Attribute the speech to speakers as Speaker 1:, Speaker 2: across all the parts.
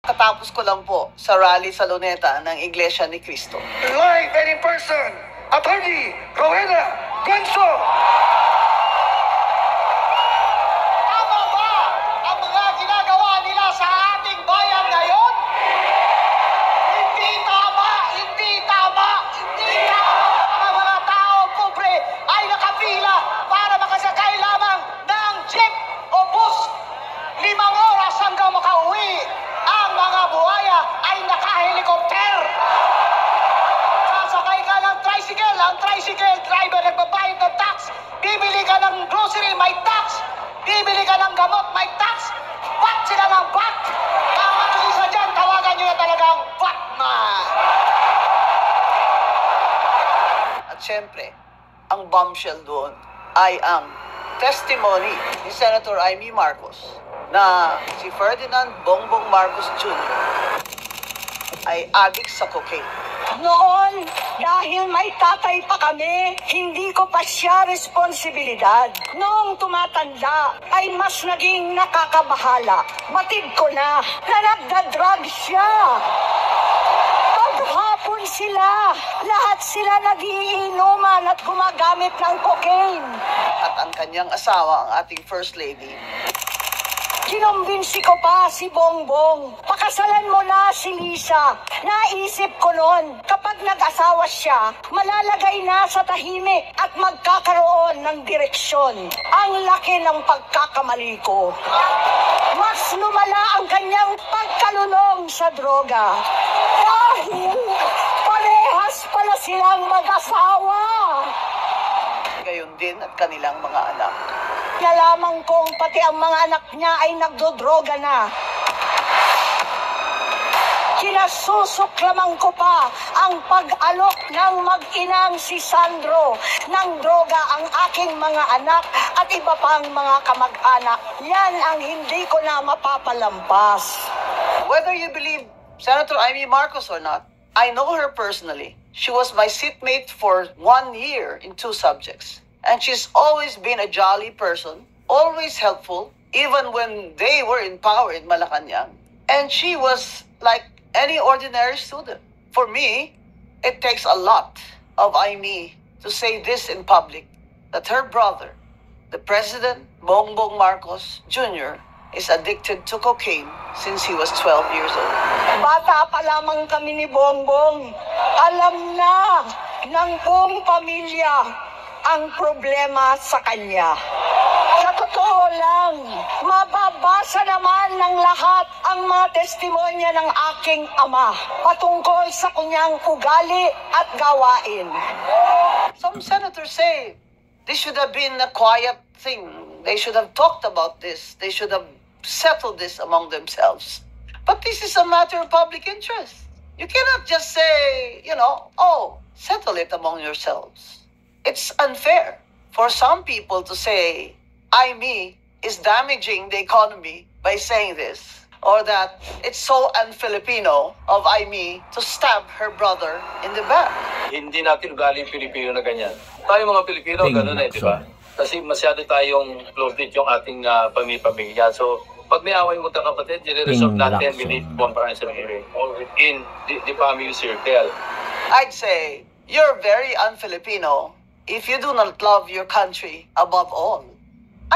Speaker 1: Katapos ko lang po sa rally sa Luneta ng Iglesia ni Cristo.
Speaker 2: Live and in person, Attorney Rowena Guenzo.
Speaker 3: Tama ba ang mga ginagawa nila sa ating bayan ngayon? Hindi tama! Hindi tama! Hindi tama! Ang mga tao pobre ay nakapila para makasakay lamang ng jeep o bus. 5 oras hanggang makauwi. Ang mga buhaya ay naka-helicopter. Sasakay ka ng tricycle, ang tricycle driver nagbabayad ng tax. Bibili ka ng grocery, may tax. Bibili ka ng gamot, may tax. Bat sila ng bat. Tawag ko isa dyan, tawagan nyo na talagang Batman.
Speaker 1: At syempre, ang bombshell doon ay ang testimony ni Senator Amy Marcos na si Ferdinand Bongbong Marcos Jr. ay addict sa cocaine.
Speaker 4: Noon, dahil may tatay pa kami, hindi ko pa siya responsibilidad. Noong tumatanda, ay mas naging nakakabahala. Batid ko na nagda-drug siya. Paghapon sila, lahat sila nagiinuman at gumagamit ng cocaine.
Speaker 1: At ang kanyang asawa, ang ating First Lady,
Speaker 4: Kinumbinsi ko pa si Bongbong. Pakasalan mo na si Lisa. Naisip ko noon, kapag nag-asawa siya, malalagay na sa tahimik at magkakaroon ng direksyon. Ang laki ng pagkakamali ko. Mas lumala ang kanyang pagkalulong sa droga. Dahil parehas pala silang mag-asawa.
Speaker 1: gayon din at kanilang mga anak.
Speaker 4: Nalaman kong pati ang mga anak niya ay nagdodroga na. Kinasusuklaman ko pa ang pag-alok ng mag-inang si Sandro ng droga ang aking mga anak at iba pang mga kamag-anak. Yan ang hindi ko na mapapalampas.
Speaker 1: Whether you believe Senator Amy Marcos or not, I know her personally. She was my seatmate for 1 year in 2 subjects. And she's always been a jolly person, always helpful, even when they were in power in Malacanang. And she was like any ordinary student. For me, it takes a lot of Amy to say this in public, that her brother, the President Bongbong Marcos Jr., is addicted to cocaine since he was 12 years old.
Speaker 4: Bata pa lamang kami ni Bongbong. Alam na ng buong pamilya ang problema sa kanya. Sa totoo lang, mababasa naman ng lahat ang mga testimonya ng aking ama patungkol sa kanyang ugali at gawain.
Speaker 1: Some senators say this should have been a quiet thing. They should have talked about this. They should have settled this among themselves. But this is a matter of public interest. You cannot just say, oh, settle it among yourselves. It's unfair for some people to say, me is damaging the economy by saying this. Or that it's so un-Filipino of me to stab her brother in the back.
Speaker 5: Hindi natin ugali yung Pilipino na ganyan. Tayo mga Pilipino, ganun di ba? Kasi masyado tayong close-knit yung ating pamilya. So, pag may away mo kapatid, nire-resolve natin within one parents or within the family circle.
Speaker 1: I'd say, you're very un-Filipino if you do not love your country above all.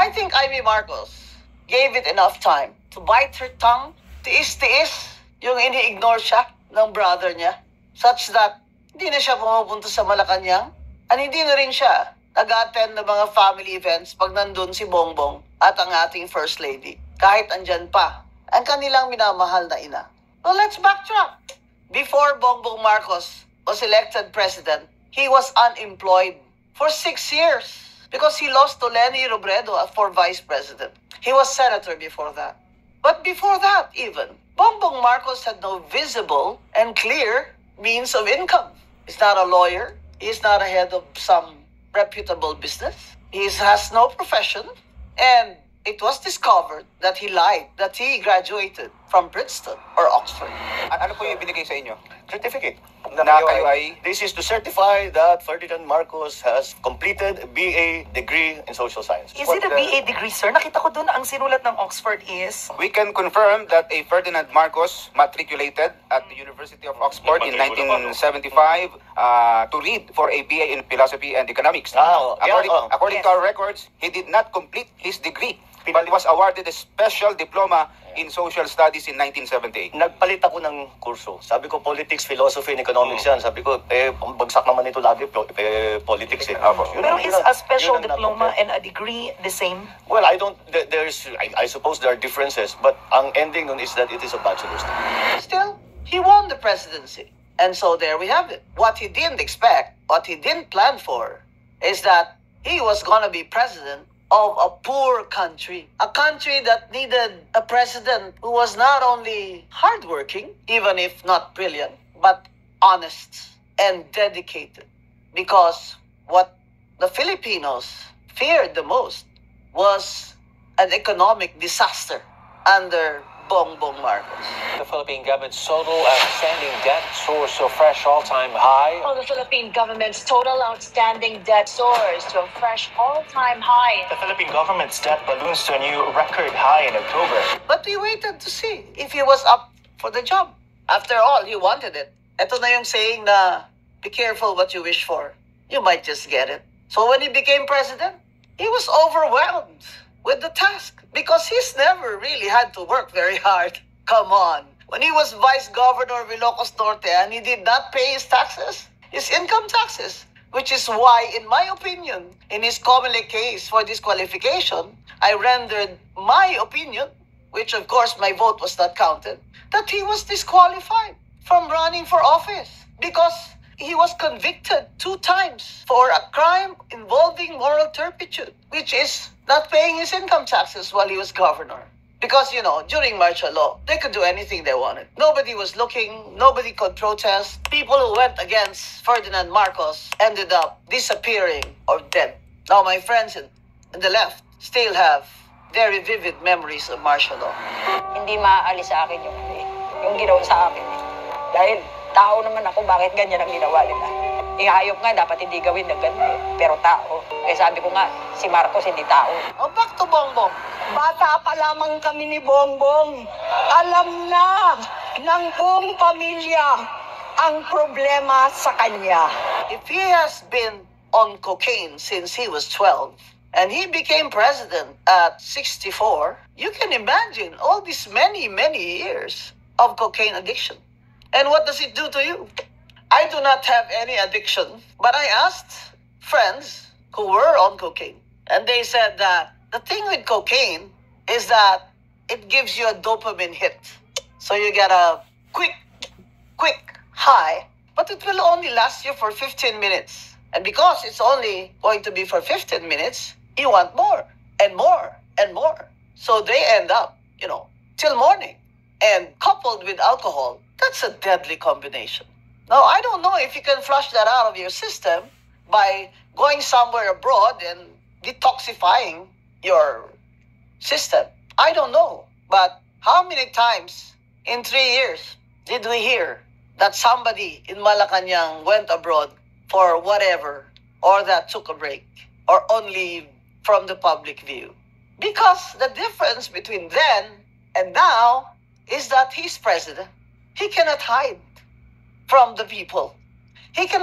Speaker 1: I think Amy Marcos gave it enough time to bite her tongue, tiis-tiis yung ini-ignore siya ng brother niya, such that hindi na siya pumupunta sa Malacanang, at hindi na rin siya nag-attend ng mga family events pag nandun si Bongbong at ang ating First Lady, kahit andyan pa ang kanilang minamahal na ina. Well, let's backtrack. Before Bongbong Marcos was elected president, he was unemployed for 6 years because he lost to Leni Robredo for vice president. He was senator before that. But before that even, Bongbong Marcos had no visible and clear means of income. He's not a lawyer. He's not a head of some reputable business. He has no profession. And it was discovered that he lied, that he graduated from Princeton or Oxford.
Speaker 2: Ano po yung binigay sa inyo?
Speaker 6: Certificate.
Speaker 2: Na kayo ay...
Speaker 6: This is to certify that Ferdinand Marcos has completed a BA degree in social science.
Speaker 7: Is it a BA degree, sir? Nakita ko dun ang sinulat ng Oxford is...
Speaker 2: We can confirm that a Ferdinand Marcos matriculated at the University of Oxford in 1975 to read for a BA in philosophy and economics. According to our records, he did not complete his degree, but was awarded a special diploma in social studies in 1978.
Speaker 6: Nagpalit ako ng kurso. Sabi ko, politics, philosophy, and economics yan. Sabi ko, ang bagsak naman ito lagi, politics.
Speaker 7: Pero is a special diploma and a degree the same?
Speaker 6: Well, I suppose there are differences, but ang ending nun is that it is a bachelor's degree.
Speaker 1: Still, he won the presidency. And so there we have it. What he didn't expect, what he didn't plan for, is that he was gonna be president of a poor country. A country that needed a president who was not only hardworking, even if not brilliant, but honest and dedicated. Because what the Filipinos feared the most was an economic disaster under Bongbong Marcos.
Speaker 8: The Philippine government's total outstanding debt soars to a fresh all-time high.
Speaker 4: Well, the Philippine government's total outstanding debt soars to a fresh all-time high.
Speaker 9: The Philippine government's debt balloons to a new record high in October.
Speaker 1: But we waited to see if he was up for the job. After all, he wanted it. Ito na yung saying na, be careful what you wish for. You might just get it. So when he became president, he was overwhelmed with the task because he's never really had to work very hard. Come on. When he was Vice Governor of Ilocos Norte and he did not pay his taxes, his income taxes, which is why, in my opinion, in his Comelec case for disqualification, I rendered my opinion, which of course my vote was not counted, that he was disqualified from running for office because he was convicted 2 times for a crime involving moral turpitude, which is not paying his income taxes while he was governor. Because, you know, during martial law, they could do anything they wanted. Nobody was looking, nobody could protest. People who went against Ferdinand Marcos ended up disappearing or dead. Now, my friends in the left still have very vivid memories of martial law.
Speaker 4: Hindi maaalis sa akin yung ginawa sa akin. Dahil tao naman ako, bakit ganyan ang ginawa nila? Hayop nga, dapat hindi gawin na ganyan. Pero tao. Eh sabi ko nga, si Marcos hindi tao.
Speaker 1: Oh, back to Bongbong.
Speaker 4: Bata pa lamang kami ni Bongbong. Alam na ng buong pamilya ang problema sa kanya.
Speaker 1: If he has been on cocaine since he was 12, and he became president at 64, you can imagine all these many, many years of cocaine addiction. And what does it do to you? I do not have any addiction, but I asked friends who were on cocaine, and they said that the thing with cocaine is that it gives you a dopamine hit. So you get a quick high, but it will only last you for 15 minutes. And because it's only going to be for 15 minutes, you want more and more and more. So they end up, you know, till morning. And coupled with alcohol, that's a deadly combination. Now, I don't know if you can flush that out of your system by going somewhere abroad and detoxifying your system. I don't know. But how many times in 3 years did we hear that somebody in Malacanang went abroad for whatever, or that took a break, or on leave from the public view? Because the difference between then and now is that he's president. He cannot hide from the people. He cannot